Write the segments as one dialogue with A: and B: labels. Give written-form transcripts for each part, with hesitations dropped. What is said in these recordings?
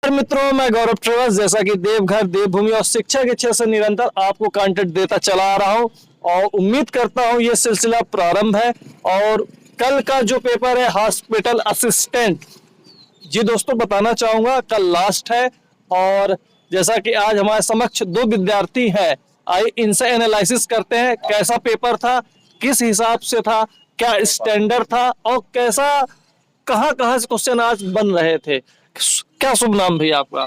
A: नमस्कार मित्रों, मैं गौरव ट्रेवल्स जैसा कि देवघर देवभूमि और शिक्षा के क्षेत्र से निरंतर आपको कंटेंट देता चला आ रहा हूं और उम्मीद करता हूं ये सिलसिला प्रारंभ है। और कल का जो पेपर है हॉस्पिटल असिस्टेंट, जी दोस्तों बताना चाहूंगा कल लास्ट है। और जैसा कि आज हमारे समक्ष दो विद्यार्थी हैं, आइए इनसे एनालिसिस करते हैं कैसा पेपर था, किस हिसाब से था, क्या स्टैंडर्ड था और कैसा कहाँ से क्वेश्चन आज बन रहे थे। क्या शुभ नाम भैया आपका?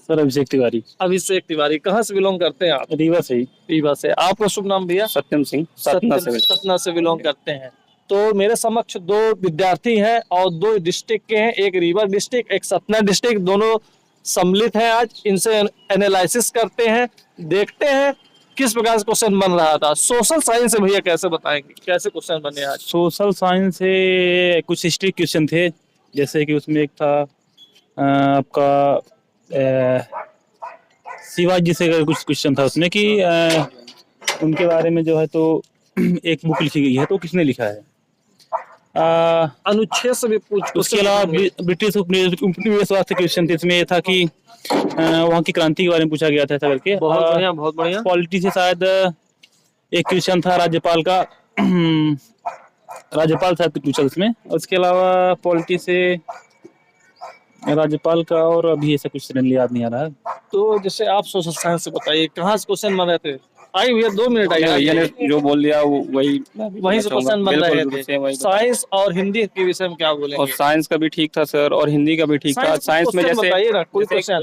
B: सर अभिषेक तिवारी।
A: अभिषेक तिवारी, कहाँ से बिलोंग करते हैं आप?
B: रीवा से ही।
A: रीवा से। आपका शुभ नाम भैया?
B: सत्यम सिंह,
A: सतना से बिलोंग करते हैं। तो मेरे समक्ष दो विद्यार्थी हैं और दो डिस्ट्रिक्ट के हैं, एक रीवा डिस्ट्रिक्ट एक सतना डिस्ट्रिक्ट, दोनों सम्मिलित हैं। आज इनसे एनालिसिस करते हैं, देखते हैं किस प्रकार से क्वेश्चन बन रहा था। सोशल साइंस से भैया कैसे बताएंगे, कैसे क्वेश्चन बने आज?
B: सोशल साइंस से कुछ हिस्ट्री क्वेश्चन थे, जैसे कि उसमें एक था आपका शिवाजी से कुछ क्वेश्चन था उसमें कि उनके बारे में जो है तो एक बुक लिखी गई है, तो किसने लिखा है।
A: अनुच्छेद से भी पूछ।
B: उसके अलावा ब्रिटिश उपनिवेश वास्ते क्वेश्चन थे, इसमें ये था कि वहाँ की क्रांति के बारे में पूछा गया था ऐसा करके।
A: बहुत बढ़िया, बहुत बढ़िया।
B: पॉलिटी से शायद एक क्वेश्चन था राज्यपाल का, राज्यपाल साहब ने पूछा उसमें। उसके अलावा पॉलिटी से राज्यपाल का और अभी ऐसा कुछ याद नहीं आ रहा है।
A: तो जैसे आप सोशल साइंस से बताइए कहाँ से क्वेश्चन बन रहे थे? आइए भैया 2 मिनट आइए।
B: जो बोल दिया वही
A: से क्वेश्चन बन रहे थे। साइंस और हिंदी के विषय में क्या बोलेंगे?
B: और साइंस का भी ठीक था सर, और हिंदी का भी ठीक था। साइंस में जैसे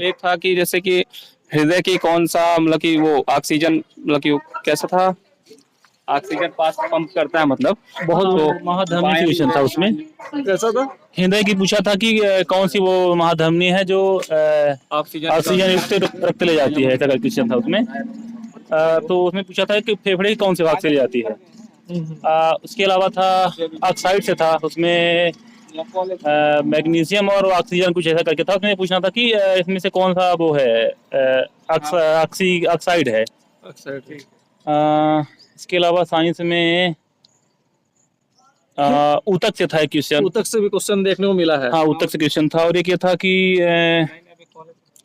B: एक था कि जैसे कि हृदय की कौन सा मतलब कि वो ऑक्सीजन मतलब कि कैसा था, ऑक्सीजन पास पंप करता है मतलब बहुत महाधमनी क्वेश्चन था उसमें।
A: कैसा था?
B: हृदय की पूछा था कि कौन सी वो महाधमनी है जो ऑक्सीजन युक्त रक्त ले जाती है, ऐसा क्वेश्चन था उसमें। तो उसमें पूछा था कि फेफड़े की कौन से भाग से ले जाती है। उसके अलावा था ऑक्साइड से था, उसमें मैग्नीशियम और ऑक्सीजन कुछ ऐसा करके था। उसमें पूछना था कि इसमें से कौन सा वो है ऑक्साइड है। इसके अलावा साइंस में ऊतक से था एक क्वेश्चन।
A: ऊतक से भी क्वेश्चन देखने को मिला है।
B: हाँ, ऊतक से क्वेश्चन था। और एक ये था कि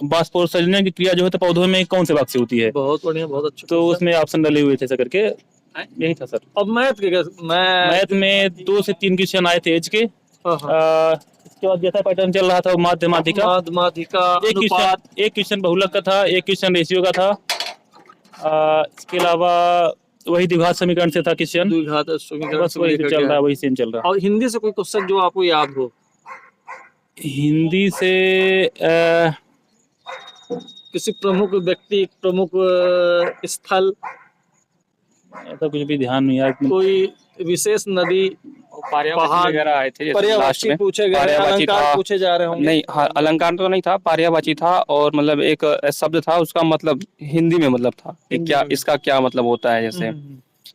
B: वाष्पोत्सर्जन की क्रिया जो है तो पौधों में कौन से भाग से होती है।
A: बहुत बढ़िया, बहुत अच्छा।
B: तो उसमें ऑप्शन डाले हुए थे ऐसा करके, यही था सर।
A: अब मैथ
B: में 2 से 3 क्वेश्चन आए थे एज के। इसके बाद जैसा पैटर्न चल रहा था माध्यमाधिका, एक क्वेश्चन बहुलक का था, एक क्वेश्चन रेशियो का था। इसके अलावा वही द्विघात समीकरण से था क्वेश्चन। बस वही चल रहा है, वही सेम चल रहा है।
A: और हिंदी से कोई क्वेश्चन जो आपको याद हो?
B: हिंदी से
A: किसी प्रमुख व्यक्ति, प्रमुख स्थल,
B: ऐसा कुछ भी ध्यान नहीं आया।
A: कोई विशेष नदी,
B: पहाड़ वगैरह आए थे।
A: पर्यायवाची पूछे गए, अलंकार पूछे जा रहे होंगे।
B: नहीं, हाँ, अलंकार तो नहीं था, पर्यायवाची था। और मतलब एक शब्द था, उसका मतलब हिंदी में मतलब था कि क्या इसका क्या मतलब होता है।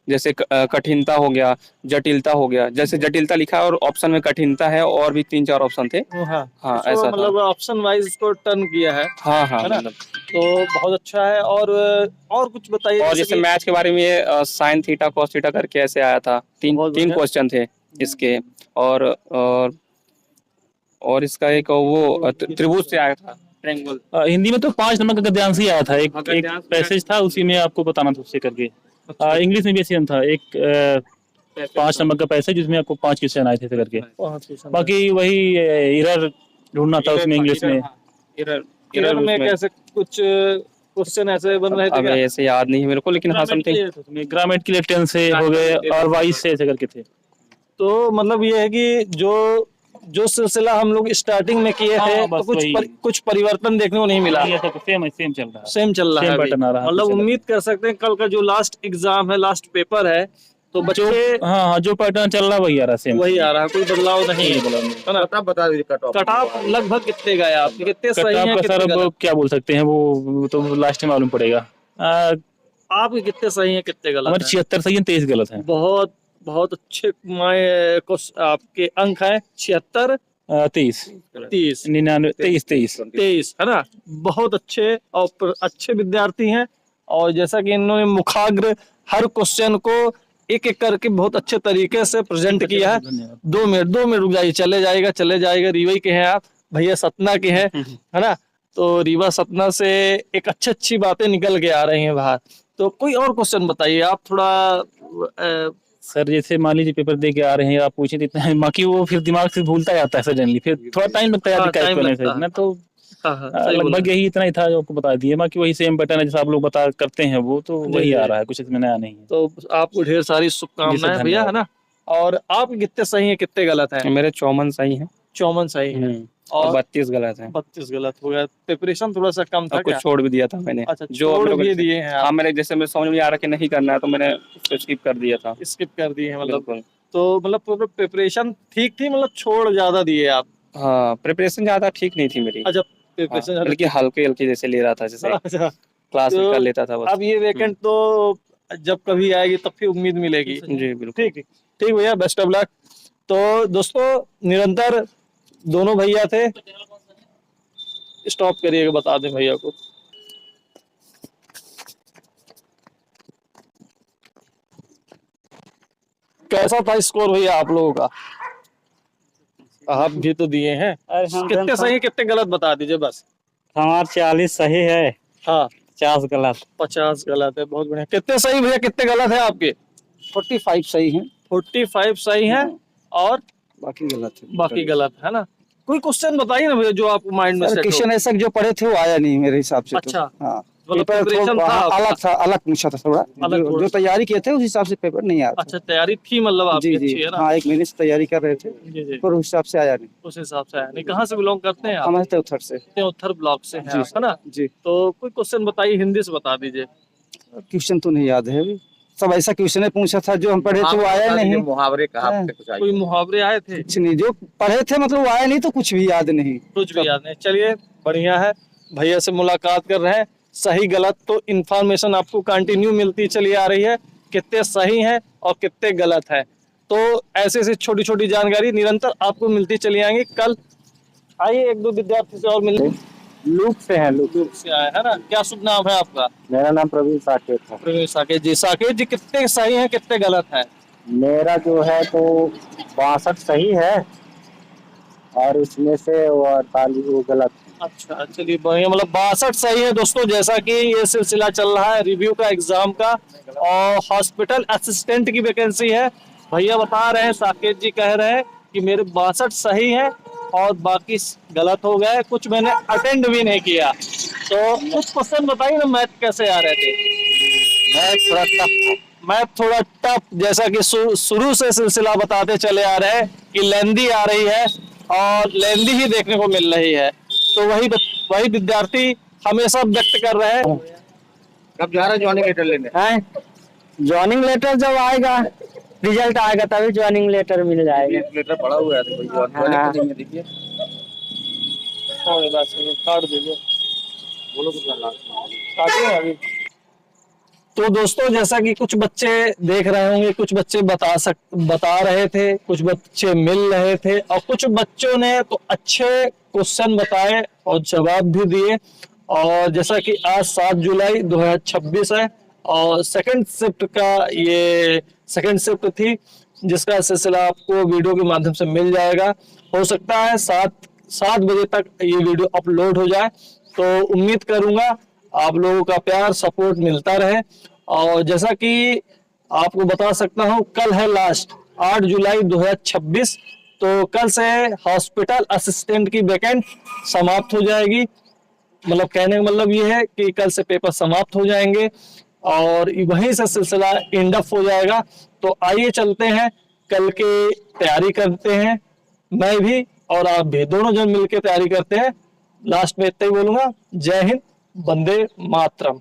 B: जैसे कठिनता हो गया, जटिलता हो गया। जैसे जटिलता लिखा है और ऑप्शन में कठिनता है, और भी 3-4 ऑप्शन थे। हाँ, ऐसा
A: मतलब ऑप्शन वाइज इसको टर्न किया है।
B: हाँ, मतलब
A: तो बहुत अच्छा है। और कुछ बताइए।
B: और जैसे मैच के बारे में साइन थीटा कॉस थीटा करके ऐसे आया था। 3 क्वेश्चन थे इसके। और इसका एक वो त्रिभुज से आया था, ट्रायंगल। हिंदी में तो 5 नंबर का गद्यांश ही आया था। एक पैसेज था, उसी में आपको बताना था उससे करके। इंग्लिश में भी सेम था, एक 5 नंबर का पैसेज जिसमें आपको 5 क्वेश्चन आए थे करके। बाकी वही एरर ढूंढना था उसमें इंग्लिश में।
A: एरर में कैसे कुछ क्वेश्चन ऐसे बन रहे थे?
B: अब ऐसे याद नहीं है मेरे को, लेकिन हाँ समथिंग ग्रामेटिकल टेंस से हो गए और वाइस से ऐसे करके थे।
A: तो मतलब ये है कि जो सिलसिला हम लोग स्टार्टिंग में किए थे तो कुछ परिवर्तन देखने को नहीं मिला।
B: सेम चल रहा है,
A: सेम चल रहा है। मतलब उम्मीद कर सकते हैं कल का जो लास्ट एग्जाम है, लास्ट पेपर है, तो बच्चे
B: हाँ जो पैटर्न चल रहा है वही आ रहा है, सेम
A: वही आ रहा है, कोई बदलाव नहीं है ना। बता दीजिए कट ऑफ लगभग कितने गए आपके, कितने सही हैं,
B: कितने गलत? क्या बोल सकते हैं, वो तो लास्ट में मालूम पड़ेगा।
A: आपके कितने सही हैं, कितने गलत?
B: हमारे 76 सही हैं, 23 गलत हैं।
A: बहुत अच्छे आपके अंक हैं। 76
B: 23 99 23
A: है ना। बहुत अच्छे और अच्छे विद्यार्थी हैं। और जैसा कि इन्होंने मुखाग्र हर क्वेश्चन को एक एक करके बहुत अच्छे तरीके से प्रेजेंट किया है। 2 मिनट रुक जाइए, चले जाएगा। रीवा के हैं आप भैया, सतना के हैं, है ना। तो रीवा सतना से एक अच्छी बातें निकल के आ रही हैं बाहर। तो कोई और क्वेश्चन बताइए आप थोड़ा।
B: सर जैसे मान लीजिए पेपर दे के आ रहे हैं, आप पूछे तो इतना बाकी वो फिर दिमाग से भूलता जाता है सडनली, फिर थोड़ा टाइम लगता है
A: हाँ,
B: याद कैच
A: टाइम
B: करने
A: लगता
B: से
A: है।
B: ना, तो
A: हाँ हाँ सही बोल
B: लगभग
A: रहे
B: यही इतना ही था जो आपको बता दिए। बाकी वही सेम पैटर्न है जैसा आप लोग बता करते हैं, वो तो
A: जी,
B: वही आ
A: जी।
B: रहा है, कुछ इसमें नया नहीं है।
A: हैं। तो आपको ढेर सारी
B: जी सर,
A: शुभकामनाएं भैया, है
B: धन्यवाद।
A: ना। और आप कितने सही हैं कितने गलत हैं?
C: मेरे 54 सही है।
A: 54 सही है
C: और
A: और
C: 32 गलत है।
A: 32 गलत हो गया। प्रिपरेशन थोड़ा सा कम था
C: और कुछ
A: क्या?
C: छोड़ भी दिया था मैंने।
A: अच्छा,
C: जो
A: छोड़
C: अपने
A: भी
C: को
A: दिए हैं
C: हाँ,
A: आप,
C: मैंने जैसे मुझे समझ में आ रहा कि नहीं करना है तो मैंने उसको स्किप कर दिया था।
A: स्किप कर दिए हैं मतलब।
C: बिल्कुल।
A: तो मतलब प्रिपरेशन ठीक थी, मतलब छोड़ ज्यादा दिए आप?
C: हाँ, प्रिपरेशन ज्यादा ठीक नहीं थी मेरी।
A: अच्छा,
C: हाँ,
A: प्रिपरेशन ज्यादा
C: बल्कि हल्के हल्के जैसे ले रहा था, जैसे
A: अच्छा,
C: क्लास में
A: तो
C: कर लेता था बस।
A: अब ये वैकेंट तो जब कभी आएगी तब फिर उम्मीद मिलेगी।
C: जी बिल्कुल।
A: ठीक है, ठीक भैया, बेस्ट ऑफ लक। तो दोस्तों निरंतर दोनों भैया थे। स्टॉप करिएगा, बता दें भैया को। कैसा था स्कोर भैया आप लोगों का? आप भी तो दिए हैं। कितने सही हैं, कितने गलत बता दीजिए बस।
D: हमार 40 सही है,
A: हाँ,
D: 50 गलत।
A: 50 गलत है, बहुत बढ़िया। कितने सही भैया, कितने गलत है आपके?
C: 45 सही है,
A: 45 सही है और
C: बाकी गलत है।
A: बाकी गलत है ना। कोई क्वेश्चन बताइए ना भैया जो आपको माइंड में
E: सर
A: सेट हो।
E: क्वेश्चन ऐसा जो पढ़े थे वो आया नहीं मेरे हिसाब से।
A: अच्छा,
E: तो हाँ,
A: मतलब
E: पेपर
A: preparation
E: थोड़ा
A: था आपका?
E: अलग था, अलग पूछा था थोड़ा।
A: अलग
E: जो
A: थोड़ा।
E: तैयारी किए थे उस हिसाब से पेपर नहीं आया था।
A: अच्छा, तैयारी थी मतलब आपकी
E: जी
A: अच्छी
E: जी
A: है ना।
E: हाँ, एक महीने से तैयारी कर रहे थे
A: जी जी,
E: पर उस हिसाब से आया नहीं।
A: उस हिसाब से आया नहीं। कहाँ से बिलोंग करते हैं आप?
E: हमारे तो उधर से।
A: उत्तर ब्लॉक से हैं
E: जी
A: आप, है ना।
E: जी।
A: तो कोई क्वेश्चन बताइए, हिंदी से बता दीजिए।
E: क्वेश्चन तो नहीं याद है अभी। सब ऐसा क्वेश्चन पूछा था जो हम पढ़े थे वो आया नहीं।
C: मुहावरे कहा
E: हाँ।
A: कोई मुहावरे आए थे?
E: कुछ नहीं, जो पढ़े थे मतलब वो आया नहीं, तो कुछ भी याद नहीं।
A: कुछ भी याद नहीं। चलिए बढ़िया है, भैया से मुलाकात कर रहे हैं। सही गलत तो इन्फॉर्मेशन आपको कंटिन्यू मिलती चली आ रही है, कितने सही हैं और कितने गलत है। तो ऐसे ऐसे छोटी छोटी जानकारी निरंतर आपको मिलती चली आएंगी। कल आइए एक दो विद्यार्थी से और मिले।
D: लूप से है, लूप।
A: दूर से आए है ना। क्या शुभ नाम है आपका?
D: मेरा नाम प्रवीण साकेत है।
A: प्रवीण साकेत जी। साकेत जी कितने सही हैं कितने गलत हैं?
D: मेरा जो है तो 62 सही है और उसमें से वो 48 वो गलत है।
A: अच्छा, चलिए बढ़िया, मतलब 62 सही है दोस्तों। जैसा कि ये सिलसिला चल रहा है रिव्यू का, एग्जाम का, और हॉस्पिटल असिस्टेंट की वैकेंसी है। भैया बता रहे हैं, साकेत जी कह रहे हैं कि मेरे 62 सही है और बाकी गलत हो गए, कुछ मैंने अटेंड भी नहीं किया। तो कुछ क्वेश्चन बताइए ना, मैथ कैसे आ रहे थे? मैथ थोड़ा टफ, जैसा कि शुरू से सिलसिला बताते चले आ रहे हैं कि लेंदी आ रही है और लेंदी ही देखने को मिल रही है। तो वही विद्यार्थी हमेशा व्यक्त कर रहे हैं।
C: कब जा रहा है ज्वाइनिंग लेटर लेने?
D: ज्वाइनिंग लेटर जब आएगा, रिजल्ट आएगा तभी ज्वाइनिंग लेटर मिल जाएगा।
C: लेटर पड़ा हुआ है तो ज्वाइनिंग नहीं देखिए।
A: काट दीजिए,
C: बोलो कुछ करना।
A: काटिए अभी। तो दोस्तों जैसा कि कुछ बच्चे देख रहे होंगे, कुछ बच्चे बता रहे थे, कुछ बच्चे मिल रहे थे, और कुछ बच्चों ने तो अच्छे क्वेश्चन बताए और जवाब भी दिए। और जैसा कि आज 7 जुलाई 2026 है और सेकंड शिफ्ट का ये सेकंड शिफ्ट थी, जिसका सिलसिला आपको वीडियो के माध्यम से मिल जाएगा। हो सकता है 7 बजे तक ये वीडियो अपलोड हो जाए। तो उम्मीद करूंगा आप लोगों का प्यार सपोर्ट मिलता रहे। और जैसा कि आपको बता सकता हूं, कल है लास्ट 8 जुलाई 2026। तो कल से हॉस्पिटल असिस्टेंट की वैकेंट समाप्त हो जाएगी। मतलब कहने का मतलब ये है कि कल से पेपर समाप्त हो जाएंगे और वहीं से सिलसिला एंड अप हो जाएगा। तो आइए चलते हैं, कल के तैयारी करते हैं, मैं भी और आप भी, दोनों जन मिलकर तैयारी करते हैं। लास्ट में इतना ही बोलूंगा, जय हिंद, वंदे मातरम।